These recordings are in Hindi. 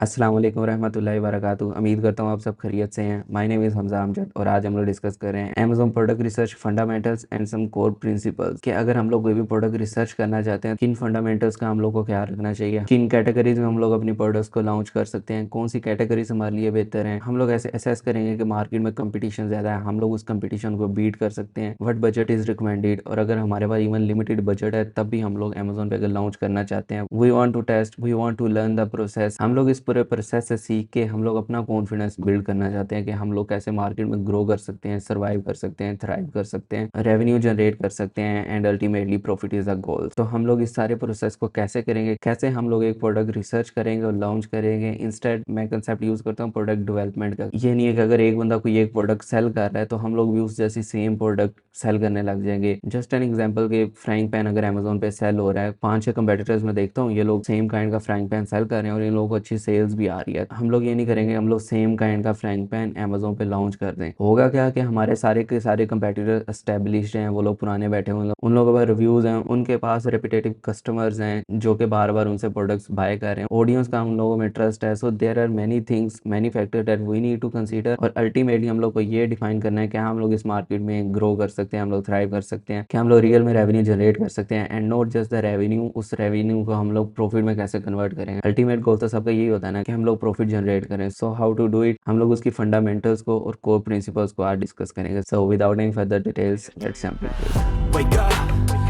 अस्सलाम वालेकुम रहमतुल्लाहि वबरकातुहू। उम्मीद करता हूँ आप सब खैरियत से हैं। My name is Hamza Amjad और आज हम लोग डिस्कस कर रहे हैं Amazon product research fundamentals and some core principles कि अगर हम लोग कोई भी प्रोडक्ट रिसर्च करना चाहते हैं किन फंडामेंटल्स का हम लोग को ख्याल रखना चाहिए, किन कैटेगरीज में हम लोग अपनी प्रोडक्ट्स को लॉन्च कर सकते हैं, कौन सी कैटेगरीज हमारे लिए बेहतर है। हम लोग ऐसे असेस करेंगे कि मार्केट में कंपटीशन ज़्यादा है, हम लोग उस कंपटीशन को बीट कर सकते हैं, वट बजट इज़ रिकमेंडेड, और अगर हमारे पास इवन लिमिटेड बजट है तब भी हम लोग अमेज़न पे अगर लॉन्च करना चाहते हैं, we want to test, we want to learn the process. हम लोग इस पूरे प्रोसेस से सीख के हम लोग अपना कॉन्फिडेंस बिल्ड करना चाहते हैं कि हम लोग कैसे मार्केट में ग्रो कर सकते हैं, सर्वाइव कर सकते हैं, थ्राइव कर सकते हैं, रेवेन्यू जनरेट कर सकते हैं and ultimately profit is a goal. तो हम लोग इस सारे प्रोसेस को कैसे करेंगे, कैसे हम लोग एक प्रोडक्ट रिसर्च करेंगे और लॉन्च करेंगे। इंस्टेड मैं कंसेप्ट यूज करता हूँ प्रोडक्ट डेवलपमेंट का। ये नहीं है कि अगर एक बंदा कोई एक प्रोडक्ट सेल कर रहा है तो हम लोग भी उस जैसी सेम प्रोडक्ट सेल करने लग जाएंगे। जस्ट एन एग्जांपल के फ्राइंग पैन अगर अमेजोन पे सेल हो रहा है, 5-6 कंपेटिटर्स में देखता हूँ ये लोग सेम काइंड का फ्राइंग पैन सेल कर रहे हैं और इन लोगों को अच्छी सेल्स भी आ रही है। हम लोग ये नहीं करेंगे हम लोग सेम काइंड का फ्राइंग पैन अमेजोन पे लॉन्च कर दें। होगा क्या कि हमारे सारे के सारे कंपेटिटर एस्टेब्लिश्ड हैं, वो लोग पुराने बैठे हुए हैं, उन लोगों के पास रिव्यूज हैं, उनके पास रेपिटेटिव कस्टमर्स हैं जो कि बार बार उनसे प्रोडक्ट्स बाय कर रहे हैं, ऑडियंस का हम लोगों में ट्रस्ट है। So there are many things, many factor that we need to consider. और अल्टीमेटली हम लोग को ये डिफाइन करना है कि हम लोग इस मार्केट में ग्रो कर सकते हैं, हम लोग थ्राइव कर सकते हैं, कि हम लोग रियल में रेवेन्यू जनरेट कर सकते हैं and not just the revenue, उस रेवेन्यू को हम लोग प्रॉफिट में कैसे कन्वर्ट करेंगे। अल्टीमेट गोल तो सबका यही होता है ना कि हम लोग प्रॉफिट जनरेट करें। So how to do it, हम लोग उसकी फंडामेंटल्स को और कोर प्रिंसिपल्स को आज डिस्कस करेंगे। So without any further details let's jump into it. Wake up,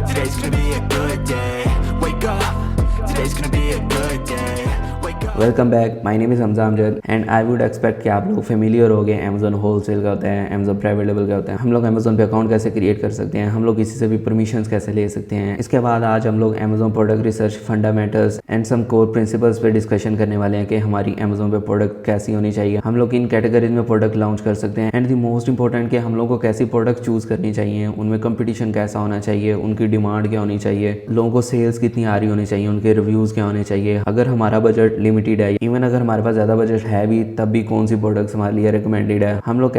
today's gonna be a good day. Wake up, today's gonna be a good day. Wake up. Welcome back, my name is Hamza Amjad and I would expect कि आप लोग फेमिलियर हो गए अमेजोन होलसेल का होता है, अमेजोन प्राइवेट लेवल का होता है, हम लोग अमेजोन पे अकाउंट कैसे क्रिएट कर सकते हैं, हम लोग किसी से भी परमिशंस कैसे ले सकते हैं। इसके बाद आज हम लोग Amazon product research fundamentals and some core principles पे डिस्कशन करने वाले हैं कि हमारी अमेजोन पे प्रोडक्ट कैसी होनी चाहिए, हम लोग किन कैटेगरीज में प्रोडक्ट लॉन्च कर सकते हैं एंड द मोस्ट इंपॉर्टेंट कि हम लोग को कैसी प्रोडक्ट चूज करनी चाहिए, उनमें कंपटीशन कैसा होना चाहिए, उनकी डिमांड क्या होनी चाहिए, लोगों को सेल्स कितनी आ रही होनी चाहिए, उनके रिव्यूज़ क्या होने चाहिए। अगर हमारा बजट लिमिटेड है, इवन अगर हमारे पास ज़्यादा बजट है भी तब भी कौन सी प्रोडक्ट्स हमारे लिए रिकमेंडेड है, हम लोग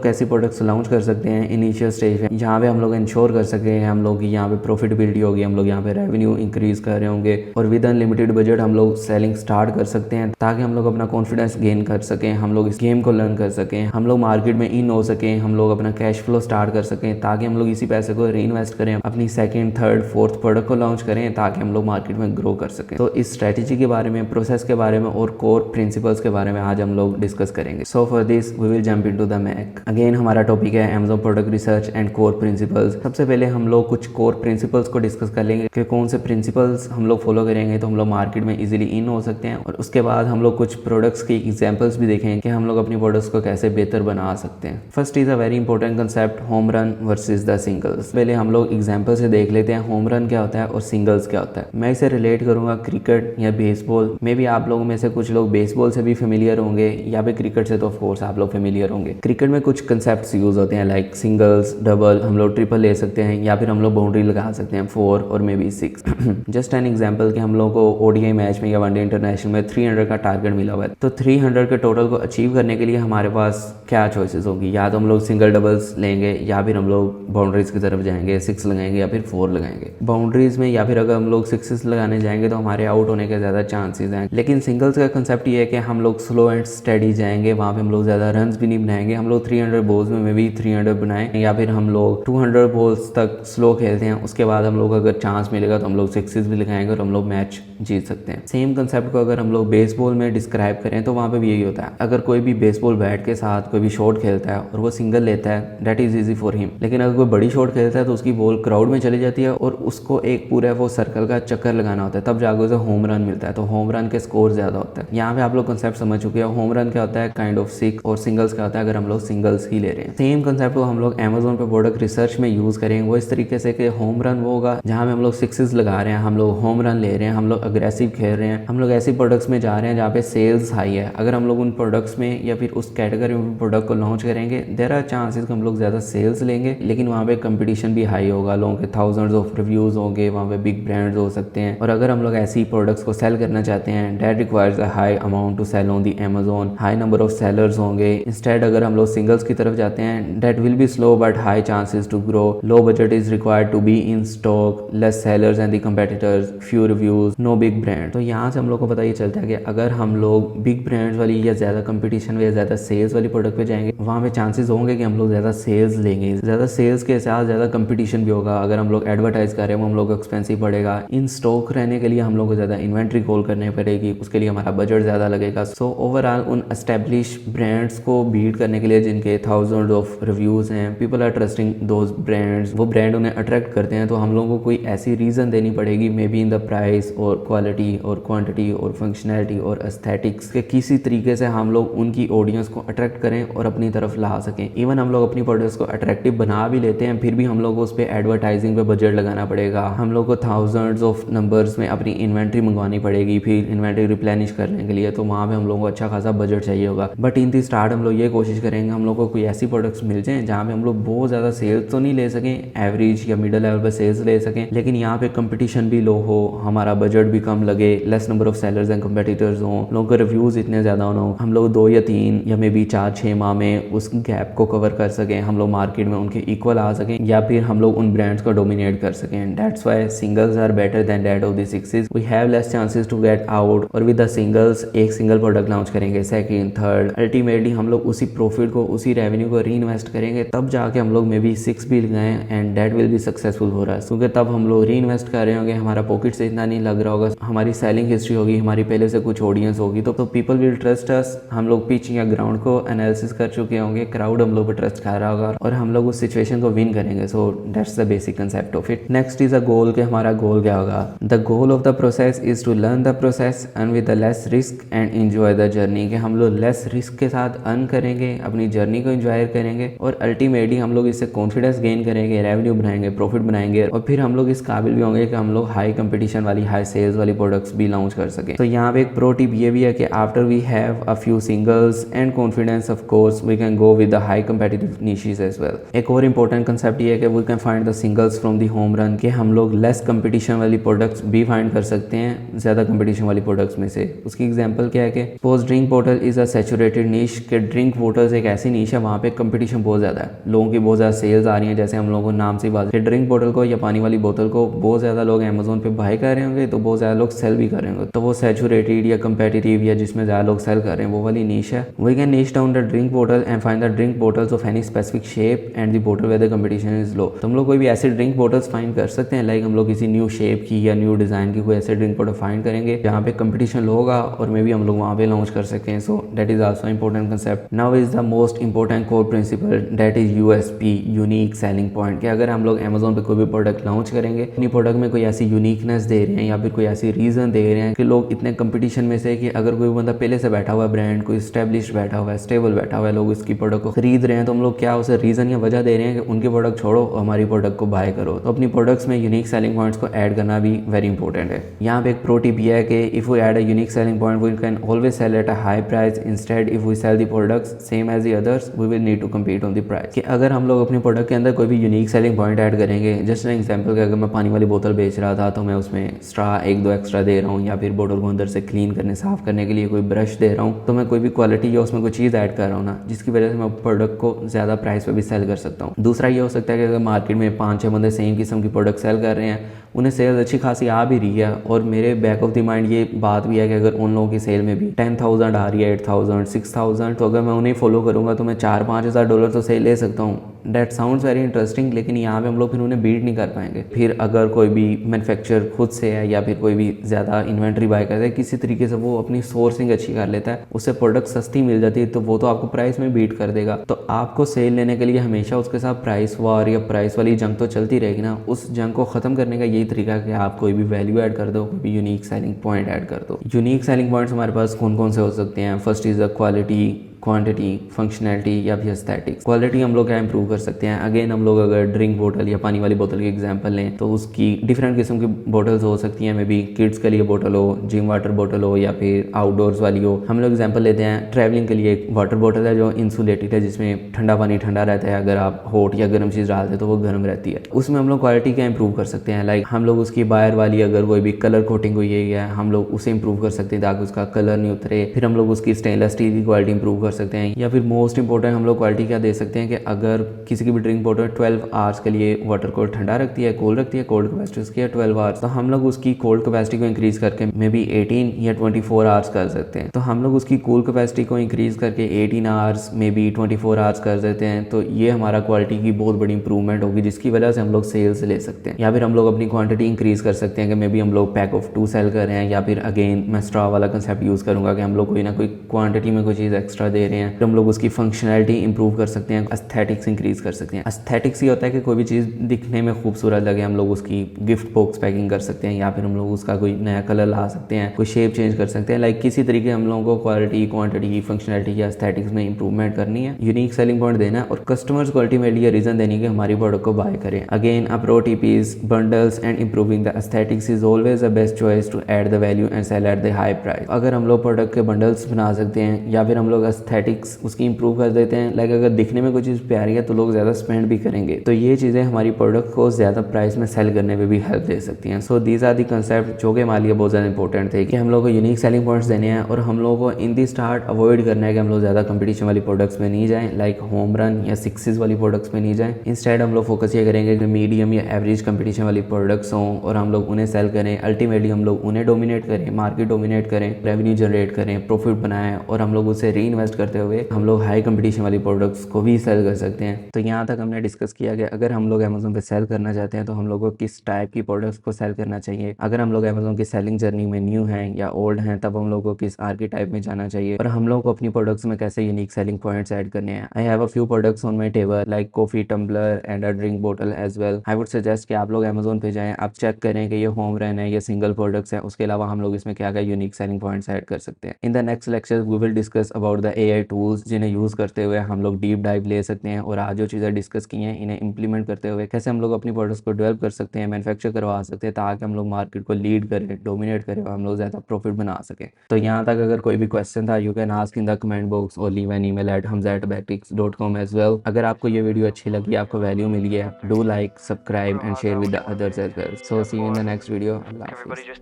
कैसी प्रोडक्ट्स लॉन्च कर सकते हैं इनिशियल स्टेज में, जहाँ पे हम लोग इंश्योर कर सके हम लोग की यहाँ पे प्रॉफिटेबिलिटी होगी, हम लोग यहाँ पे रेवेन्यू इंक्रीज कर रहे होंगे और विद अनलिमिटेड बजट हम लोग सेलिंग स्टार्ट कर सकते हैं ताकि हम लोग अपना कॉन्फिडेंस गेन कर सकें, हम लोग इस गेम को लर्न कर सकें, हम लोग मार्केट में इन हो सकें, हम लोग अपना कैश फ्लो स्टार्ट कर सकें ताकि हम लोग इसी पैसे को री इन्वेस्ट करें, अपनी सेकेंड थर्ड फोर्थ प्रोडक्ट को लॉन्च करें ताकि हम लोग मार्केट में ग्रो कर सकें। तो इस स्ट्रेटेजी के बारे में, प्रोसेस के बारे में और कोर प्रिंसिपल्स के बारे में आज हम लोग डिस्कस करेंगे। So for this we will jump into the Mac. Again हमारा टॉपिक है Amazon product research and core principles. सबसे पहले हम लोग कुछ कोर प्रिंसिपल्स को डिस्कस कर लेंगे कि कौन से प्रिंसिपल्स हम लोग फॉलो करेंगे तो हम लोग मार्केट में इजीली इन हो सकते हैं, और उसके बाद हम लोग कुछ प्रोडक्ट्स की एग्जांपल्स भी देखेंगे कि हम लोग अपनी प्रोडक्ट्स को कैसे बेहतर बना सकते हैं। First is a very important concept, home run versus the singles. पहले हम लोग एग्जाम्पल से देख लेते हैं होम रन क्या होता है और सिंगल्स क्या होता है। मैं इसे रिलेट करूंगा क्रिकेट या बेसबॉल। मे बी आप लोगों में से कुछ लोग बेसबॉल से भी फेमिलियर होंगे या फिर क्रिकेट से तो ऑफ कोर्स आप लोग फेमिलियर होंगे। क्रिकेट में कुछ कंसेप्ट्स यूज होते हैं लाइक सिंगल्स, डबल, हम लोग ट्रिपल ले सकते हैं या फिर हम लोग बाउंड्री लगा सकते हैं 4 और may be 6। Just an example कि हम लोगों को ओडीआई मैच में या वनडे इंटरनेशनल में 300 का टारगेट मिला हुआ है, तो 300 के टोटल को अचीव करने के लिए हमारे पास क्या चॉइसेस होगी, या तो हम लोग सिंगल डबल्स लेंगे या फिर हम लोग बाउंड्रीज की तरफ जाएंगे, 6 लगाएंगे या फिर 4 लगाएंगे। बाउंड्रीज में या फिर अगर हम लोग 6 लगाने जाएंगे तो हमारे आउट होने के ज़्यादा चांसेस हैं। लेकिन सिंगल्स का कंसेप्ट ये है कि हम लोग स्लो एंड स्टडी जाएंगे, वहाँ पे हम लोग ज़्यादा रन्स भी नहीं बनाएंगे, हम लोग 300 बॉल्स में भी 300 बनाएं या फिर हम लोग 200 बॉल्स तक स्लो खेलते हैं, उसके बाद हम लोग अगर चांस मिलेगा तो हम लोग 6 भी लगाएंगे और हम लोग मैच जीत सकते हैं। सेम कंसेप्ट को अगर हम लोग बेसबॉल में डिस्क्राइब करें तो वहाँ पे भी यही होता है। अगर कोई भी बेसबॉल बैट के साथ कोई भी शॉट खेलता है और वो सिंगल लेता है, that is easy for him. लेकिन अगर कोई बड़ी शॉट खेलता है तो उसकी बॉल क्राउड में चली जाती है और उसको एक पूरा वो सर्कल का चक्कर लगाना होता है, तब जाकर उसे होम रन मिलता है। तो होम रन के स्कोर ज्यादा होता है। यहाँ पे आप लोग कंसेप्ट समझ चुके हैं। होम रन क्या होता है, काइंड ऑफ 6, और सिंगल्स क्या होता है अगर हम लोग सिंगल्स ही ले रहे हैं। सेम कंसेप्ट को हम लोग अमेजोन पे प्रोडक्ट रिसर्च में यूज करेंगे वो इस तरीके से कि होम रन वो होगा जहाँ पे हम लोग 6 लगा रहे हैं, हम लोग होम रन ले रहे हैं, हम लोग अग्रेसिव खेल रहे हैं, हम लोग ऐसी प्रोडक्ट्स में जा रहे हैं जहाँ पे सेल्स हाई है। अगर हम लोग उन प्रोडक्ट्स में या फिर उस कैटेगरी में प्रोडक्ट को लॉन्च करेंगे, देयर आर चांसेस हम लोग ज़्यादा सेल्स लेंगे, लेकिन वहाँ पे कंपटीशन भी हाई होगा, लोगों के थाउजेंड्स ऑफ रिव्यूज़ होंगे, वहाँ पे बिग ब्रांड्स हो सकते हैं। और अगर हम लोग ऐसी प्रोडक्ट्स को सेल करना चाहते हैं हैं that requires a high amount to sell on the Amazon, high number of sellers होंगे। इंस्टेड अगर हम लोग सिंगल्स की तरफ जाते हैं that will be slow but high chances to grow, low budget is required to be in stock, less sellers and the competitors, few reviews, no big brand. तो यहाँ से हम लोग को पता ये चलता है कि अगर हम लोग बिग ब्रांड्स वाली या ज़्यादा कंपटीशन या ज़्यादा सेल्स वाली प्रोडक्ट पे जाएंगे, वहाँ पे चांसेस होंगे कि हम लोग ज़्यादा सेल्स लेंगे, ज़्यादा सेल्स के साथ ज़्यादा कंपटीशन भी होगा। अगर हम लोग एडवर्टाइज कर रहे हैं वो हम लोग को एक्सपेंसिव पड़ेगा। इन स्टॉक रहने के लिए हम लोग को ज़्यादा इन्वेंट्री होल्ड करनी पड़ेगी, उसके लिए हमारा बजट ज़्यादा लगेगा। सो ओवरऑल उन एस्टेब्लिश ब्रांड्स को बीट करने के लिए जिनके थाउजेंड ऑफ रिव्यूज़ हैं, people are trusting those brands, वो ब्रांड उन्हें अट्रैक्ट करते हैं। तो हम लोगों को कोई ऐसी रीज़न देनी पड़ेगी may be in the price और क्वालिटी और क्वांटिटी और फंक्शनैलिटी और एस्थेटिक्स के किसी तरीके से हम लोग उनकी ऑडियंस को अट्रैक्ट करें और अपनी तरफ ला सकें। इवन हम लोग अपनी प्रोडक्ट्स को अट्रैक्टिव बना भी लेते हैं, फिर भी हम लोग को उस पर एडवर्टाइजिंग पे बजट लगाना पड़ेगा। हम लोग को थाउजेंड्स ऑफ नंबर्स में अपनी इन्वेंट्री मंगवानी पड़ेगी फिर इन्वेंट्री रिप्लेनिश करने के लिए, तो वहाँ पे हम लोगों को अच्छा खासा बजट चाहिए होगा। बट इन दी स्टार्ट हम लोग ये कोशिश करेंगे हम लोग को कोई ऐसी प्रोडक्ट्स मिल जाएं जहाँ पे हम लोग बहुत ज़्यादा सेल्स तो नहीं ले सकें, एवरेज या मिडिल लेवल पर सेल्स ले सकें, लेकिन यहाँ पे कंपटीशन भी लो हो, हमारा बजट भी कम लगे, less number of sellers and competitors हों, लोगों के रिव्यूज़ इतने ज़्यादा हो, हम लोग 2 या 3 या मे बी 4-6 माह में उस गैप को कवर कर सकें, हम लोग मार्केट में उनके इक्वल आ सकें या फिर हम लोग उन ब्रांड्स को डोमिनेट कर सकें। That's why singles are better than that of the sixes. We have less chances to get out. और विद द सिंगल्स एक सिंगल प्रोडक्ट लॉन्च करेंगे, सेकंड, थर्ड, अल्टीमेटली हम लोग उसी प्रॉफिट को उसी रेवेन्यू को री इन्वेस्ट करेंगे, तब जाके हम लोग मे बी 6 भी गए and that will be successful हो रहा है, क्योंकि तब हम लोग री इन्वेस्ट कर रहे होंगे, हमारा पॉकेट से इतना नहीं लग रहा होगा, हमारी सेलिंग हिस्ट्री होगी, हमारी पहले से कुछ ऑडियंस होगी, तो पीपल विल ट्रस्ट अस। हम लोग पिच या ग्राउंड को एनालिसिस कर चुके होंगे, क्राउड हम लोग पर ट्रस्ट कर रहा होगा और हम लोग उस सिचुएशन को विन करेंगे। So that's the basic concept of it. Next is a goal, कि हमारा गोल क्या होगा। The goal of the process is to learn the process and with the less risk and enjoy the journey, कि हम लोग लेस रिस्क के साथ अर्न करेंगे, अपनी जर्नी को एंजॉय करेंगे और अल्टीमेटली हम लोग इससे कॉन्फिडेंस गेन करेंगे, रेवेन्यू बनाएंगे, प्रॉफिट बनाएंगे और फिर हम लोग इस काबिल भी होंगे कि हम लोग हाई कंपटीशन वाली, हाई सेल्स वाली प्रोडक्ट्स भी लॉन्च कर सकें। तो यहाँ पे एक प्रो टिप ये भी है कि after we have a few singles and confidence, of course we can go with the high competitive niches as well. एक और इंपॉर्टेंट कंसेप्ट ये है कि we can find the singles from the home run, कि हम लोग लेस कंपटीशन वाली प्रोडक्ट्स भी फाइंड कर सकते हैं ज़्यादा कंपटीशन वाली प्रोडक्ट्स में से। उसकी एग्जांपल क्या है कि suppose drink bottle is a saturated niche, के ड्रिंक बॉटल्स एक ऐसी नीश है वहाँ पे कंपटीशन बहुत ज़्यादा है, लोगों की बहुत ज़्यादा सेल्स आ रही हैं। जैसे हम लोगों को नाम से बात, ड्रिंक बॉटल को या पानी वाली बोतल को बहुत ज़्यादा लोग अमेजोन पे बाय कर रहे होंगे, तो बहुत ज़्यादा लोग सेल भी कर रहे होंगे, तो वो सैचुरेटेड या कंपेटिटिव या जिसमें ज़्यादा लोग सेल कर रहे हैं वो वाली नीश है। We can niche down the drink bottle and find the drink bottles of any specific shape and the bottle where the competition is low. तो हम लोग कोई भी ऐसे ड्रिंक बॉटल्स फाइंड कर सकते हैं, लाइक हम लोग किसी न्यू शेप की या न्यू डिज़ाइन की कोई ऐसे ड्रिंक बॉटल फाइंड करेंगे जहाँ पे कंपटीशन लो होगा और मे बी हम लोग वहाँ पे लॉन्च कर सकते हैं। So that is also important concept. Now is the most important core principle, that is USP, unique selling point, कि अगर हम लोग अमेजोन पे कोई भी प्रोडक्ट लॉन्च करेंगे, अपनी प्रोडक्ट में कोई ऐसी यूनिकनेस दे रहे हैं या फिर कोई ऐसी रीज़न दे रहे हैं कि लोग इतने कंपटीशन में से, कि अगर कोई बंदा पहले से बैठा हुआ है, ब्रांड कोई स्टैब्लिश बैठा हुआ है, स्टेबल बैठा हुआ है, लोग इसकी प्रोडक्ट को खरीद रहे हैं, तो हम लोग क्या उसे रीज़न या वजह दे रहे हैं कि उनकी प्रोडक्ट छोड़ो हमारी प्रोडक्ट को बाय करो। तो अपनी प्रोडक्ट्स में यूनिक सेलिंग पॉइंट्स को ऐड करना भी वेरी इंपॉर्टेंट है। यहाँ पे एक प्रो टिप ये है कि if we add a unique selling point we can always sell at a high price, instead if we sell the products same as the others we will need to compete on the price. कि अगर हम लोग अपनी प्रोडक्ट के अंदर कोई भी यूनिक सेलिंग पॉइंट ऐड करेंगे, जस्ट एन एग्जांपल कि अगर मैं पानी वाली बोतल बेच रहा था तो मैं उसमें स्ट्रा 1-2 एक्स्ट्रा दे रहा हूँ, या फिर बोतल को अंदर से क्लीन करने, साफ करने के लिए कोई ब्रश दे रहा हूँ, तो मैं कोई भी क्वालिटी या उसमें कोई चीज़ ऐड कर रहा हूँ ना, जिसकी वजह से मैं प्रोडक्ट को ज़्यादा प्राइस पे भी सेल कर सकता हूँ। दूसरा ये हो सकता है कि अगर मार्केट में 5-6 बंदे सेम किस्म की प्रोडक्ट सेल कर रहे हैं, उन्हें सेल्स अच्छी खासी आ भी रही है और मेरे बैक ऑफ द माइंड ये बात भी है कि अगर उन लोगों की सेल में भी 10,000 आ रही है, 8,000, 6,000, तो अगर मैं उन्हें फॉलो करूँगा तो मैं $4-5,000 तो सेल ले सकता हूँ। डैट साउंड्स वेरी इंटरेस्टिंग, लेकिन यहाँ पे हम लोग फिर उन्हें बीट नहीं कर पाएंगे। फिर अगर कोई भी मैन्युफैक्चर खुद से है या फिर कोई भी ज़्यादा इन्वेंट्री बाय करता है, किसी तरीके से वो अपनी सोर्सिंग अच्छी कर लेता है, उससे प्रोडक्ट सस्ती मिल जाती है, तो वो तो आपको प्राइस में बीट कर देगा। तो आपको सेल लेने के लिए हमेशा उसके साथ प्राइस वार या प्राइस वाली जंग तो चलती रहेगी ना। उस जंग को ख़त्म करने का यही तरीका है कि आप कोई भी वैल्यू ऐड कर दो, कोई भी यूनिक सेलिंग पॉइंट ऐड कर दो। यूनिक सेलिंग पॉइंट्स हमारे पास कौन कौन से हो सकते हैं? First is the quality, quantity, functionality या फिर एस्थेटिक्स। क्वालिटी हम लोग क्या इंप्रूव कर सकते हैं, अगेन हम लोग अगर ड्रिंक बोतल या पानी वाली बोतल की एग्जांपल लें तो उसकी डिफरेंट किस्म की बोटल्स हो सकती हैं, मे बी किड्स के लिए बोतल हो, जिम वाटर बोतल हो या फिर आउटडोर्स वाली हो। हम लोग एग्जांपल लेते हैं ट्रैवलिंग के लिए एक वाटर बोतल है जो इंसुलेटेड है, जिसमें ठंडा पानी ठंडा रहता है, अगर आप हॉट या गर्म चीज़ डालते हैं तो वो गर्म रहती है। उसमें हम लोग क्वालिटी क्या इंप्रूव कर सकते हैं, लाइक हम लोग उसकी बाहर वाली अगर कोई भी कलर कोटिंग हुई है हम लोग उसे इंप्रूव कर सकते हैं ताकि उसका कलर नहीं उतरे। फिर हम लोग उसकी स्टेनलेस स्टील की क्वालिटी इंप्रूव कर सकते हैं, या फिर मोस्ट इंपॉर्टेंट हम लोग क्वालिटी क्या दे सकते हैं कि अगर किसी की भी ड्रिंक बोतल 12 आवर्स के लिए वाटर को ठंडा रखती है, कोल्ड रखती है, कोल्ड कैपेसिटी उसकी है 12 आवर्स, तो हम लोग उसकी कोल्ड कैपेसिटी को इंक्रीज करके मे बी 18 या 24 आवर्स कर सकते हैं। तो हम लोग उसकी कूल कैपेसिटी को इंक्रीज करके 18 आवर्स मे बी 24 आवर्स कर देते हैं, तो ये हमारा क्वालिटी की बहुत बड़ी इंप्रूवमेंट होगी, जिसकी वजह से हम लोग सेल्स ले सकते हैं। या फिर हम लोग अपनी क्वांटिटी इंक्रीज कर सकते हैं कि मे बी हम लोग पैक ऑफ 2 सेल कर रहे हैं, या फिर अगेन मैं स्ट्रॉ वाला कंसेप्ट यूज़ करूंगा कि हम लोग कोई ना कोई क्वांटिटी में कोई चीज़ एक्स्ट्रा दे रहे हैं, तो हम लोग उसकी फंक्शनैलिटी इंप्रूव कर सकते हैं, एस्थेटिक्स इंक्रीज कर सकते हैं। एस्थेटिक्स ये होता है कि कोई भी चीज़ दिखने में खूबसूरत लगे, हम लोग उसकी गिफ्ट बॉक्स पैकिंग कर सकते हैं, या फिर हम लोग उसका कोई नया कलर ला सकते हैं, कोई शेप चेंज कर सकते हैं। लाइक किसी तरीके हम लोगों को क्वालिटी, क्वांटिटी की, फंक्शनैलिटी या एस्थेटिक्स में इंप्रूवमेंट करनी है, यूनिक सेलिंग पॉइंट देना है और कस्टमर्स को अल्टीमेटली ये रीजन देनी है कि हमारी प्रोडक्ट को बाय करें। अगेन अप्रोच टीपीज, bundles and improving the aesthetics is always the best choice to add the value and sell at the high price. अगर हम लोग प्रोडक्ट के बंडल्स बना सकते हैं या फिर हम लोग एस्थेटिक्स उसकी इंप्रूव कर देते हैं, लाइक अगर दिखने में कोई चीज़ प्यारी है तो लोग ज़्यादा स्पेंड भी करेंगे, तो ये चीज़ें हमारी प्रोडक्ट को ज़्यादा प्राइस में सेल करने में भी हेल्प दे सकती हैं। So these are the concept जो कि हमारे लिए बहुत ज़्यादा इंपॉर्टेंट थे कि हम लोग को यूनिक सेलिंग पॉइंट्स देने हैं और हम लोगों को इन दी स्टार्ट अवॉइड करना है कि हम लोग ज़्यादा कंपटीशन वाली प्रोडक्ट्स में नहीं जाएं, लाइक होम रन या सिक्सेस वाली प्रोडक्ट्स में नहीं जाएं। इंस्टेड हम लोग फोकस ये करेंगे कि मीडियम या एवरेज कंपटीशन वाली प्रोडक्ट्स हों और हम लोग उन्हें सेल करें, अल्टीमेटली हम लोग उन्हें डोमिनेट करें, मार्केट डोमिनेट करें, रेवेन्यू जनरेट करें, प्रॉफिट बनाएं और हम लोग उसे री इन्वेस्ट करते हुए हम लोग हाई कंपटीशन वाली प्रोडक्ट्स को भी सेल कर सकते हैं। तो यहाँ तक हमने डिस्कस किया कि अगर हम लोग अमेजोन पे सेल करना चाहते हैं तो हम लोग को किस टाइप की प्रोडक्ट्स को सेल करना चाहिए, अगर हम लोग अमेजोन की सेलिंग जर्नी में न्यू हैं या ओल्ड हैं तब हम लोग को किस आर्की टाइप में जाना चाहिए, और हम लोग को अपनी प्रोडक्ट्स में कैसे यूनिक सेलिंग पॉइंट्स ऐड करने हैं। I have a few products on my table like coffee tumbler and a drink बोतल as well. I would suggest कि आप लोग अमेजोन पे जाएं, आप चेक करें कि ये होम रन है, ये सिंगल प्रोडक्ट्स है, उसके अलावा हम लोग इसमें क्या क्या यूनिक सेलिंग पॉइंट्स ऐड कर सकते हैं। In the next lecture we will discuss about the AI tools जिन्हें यूज़ करते हुए हम लोग डीप डाइव ले सकते हैं, और आज जो चीज़ें डिस्कस की हैं इन्हें इंप्लीमेंट करते हुए कैसे हम लोग अपनी प्रोडक्ट्स को डेवलप कर सकते हैं, मैन्युफैक्चर करवा सकते हैं, ताकि हम लोग मार्केट को लीड करें, डोमिनेट करें और हम लोग ज़्यादा प्रॉफिट बना सकें। तो यहाँ तक अगर कोई भी क्वेश्चन था, you can ask in the comment box और leave an email at hamza@bactics.com as well. अगर आपको ये वीडियो अच्छी लगी, आपको वैल्यू मिली है, do like, subscribe and share with the others as well. So see you in the next video. अल्लाह हाफिज़।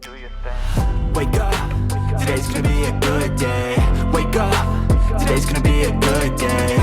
Wake up, today's gonna be a good day. Wake up, today's gonna be a good day.